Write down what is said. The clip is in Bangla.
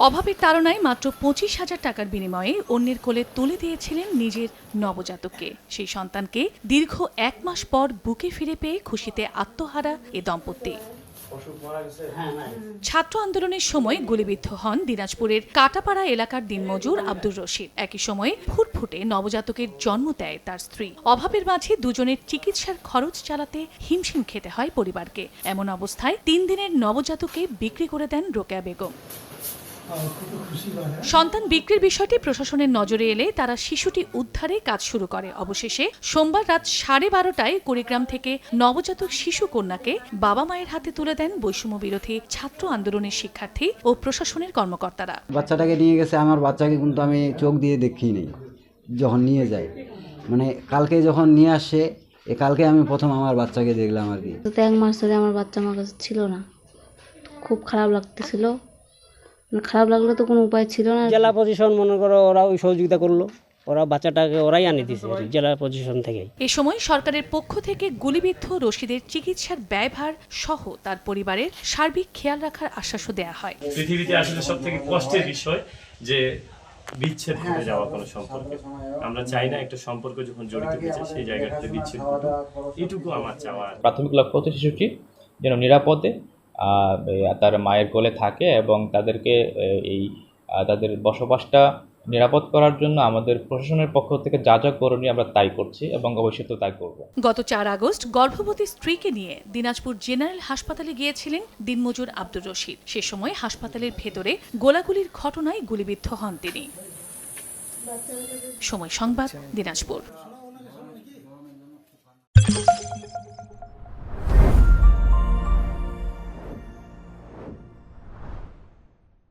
অভাবের তাড়নায় মাত্র 25,000 টাকার বিনিময়ে অন্যের কোলে তুলে দিয়েছিলেন নিজের নবজাতককে। সেই সন্তানকে দীর্ঘ 1 মাস পর বুকে ফিরে পেয়ে খুশিতে আত্মহারা এ দম্পতি। ছাত্র আন্দোলনের সময় গুলিবিদ্ধ হন দিনাজপুরের কাটাপাড়া এলাকার দিনমজুর আব্দুর রশিদ। একই সময়ে ফুটফুটে নবজাতকের জন্ম দেয় তার স্ত্রী। অভাবের মাঝে দুজনের চিকিৎসার খরচ চালাতে হিমশিম খেতে হয় পরিবারকে। এমন অবস্থায় 3 দিনের নবজাতককে বিক্রি করে দেন রোকেয়া বেগম। সন্তান বিক্রির বিষয়টি প্রশাসনের নজরে এলে তারা শিশুটি উদ্ধারে কাজ শুরু করে। অবশেষে সোমবার রাত 12:30টায় কুড়িগ্রাম থেকে নবজাতক শিশু কন্যাকে বাবা মায়ের হাতে তুলে দেন বৈষম্য বিরোধী ছাত্র আন্দোলনের শিক্ষার্থী ও প্রশাসনের কর্মকর্তারা। বাচ্চাটাকে নিয়ে গেছে, আমার বাচ্চাকে কিন্তু আমি চোখ দিয়ে দেখিনি যখন নিয়ে যায়, মানে কালকে যখন নিয়ে আসে কালকে আমি প্রথম আমার বাচ্চাকে দেখলাম আর কি। 1 মাস ধরে আমার বাচ্চা আমার কাছে ছিল না, খুব খারাপ লাগতেছিল। খারাপ লাগলে তো কোনো উপায় ছিল না। জেলা প্রশাসন মনে করো ওরা ওই সহযোগিতা করলো, ওরা বাচ্চাটাকে ওরাই আনি দিয়েছে জেলা প্রশাসন থেকে। এ সময় সরকারের পক্ষ থেকে গুলিবিদ্ধ রশিদের চিকিৎসার ব্যয়ভার সহ তার পরিবারের সার্বিক খেয়াল রাখার আশ্বাসও দেয়া হয়। পৃথিবীতে আসলে সবথেকে কষ্টের বিষয় যে বিচ্ছেদ হয়ে যাওয়া কোনো সম্পর্কে। আমরা চাই না একটা সম্পর্ক যখন জড়িত হয়েছে সেই জায়গাটাতে বিচ্ছেদ হতো, এটুকু আমার চাওয়া। প্রাথমিক লক্ষ্য হচ্ছে শিশুটি যেন নিরাপদে তার মায়ের কোলে থাকে এবং তাদেরকে তাদের বসবাসটা নিরাপদ করার জন্য আমাদের প্রশাসনের পক্ষ থেকে যা যা করণীয় আমরা তাই করছি এবং ভবিষ্যতে তাই করব। গত 4 আগস্ট গর্ভবতী স্ত্রীকে নিয়ে দিনাজপুর জেনারেল হাসপাতালে গিয়েছিলেন দিনমজুর আব্দুর রশিদ। সে সময় হাসপাতালের ভেতরে গোলাগুলির ঘটনায় গুলিবিদ্ধ হন তিনি। সময় সংবাদ, দিনাজপুর।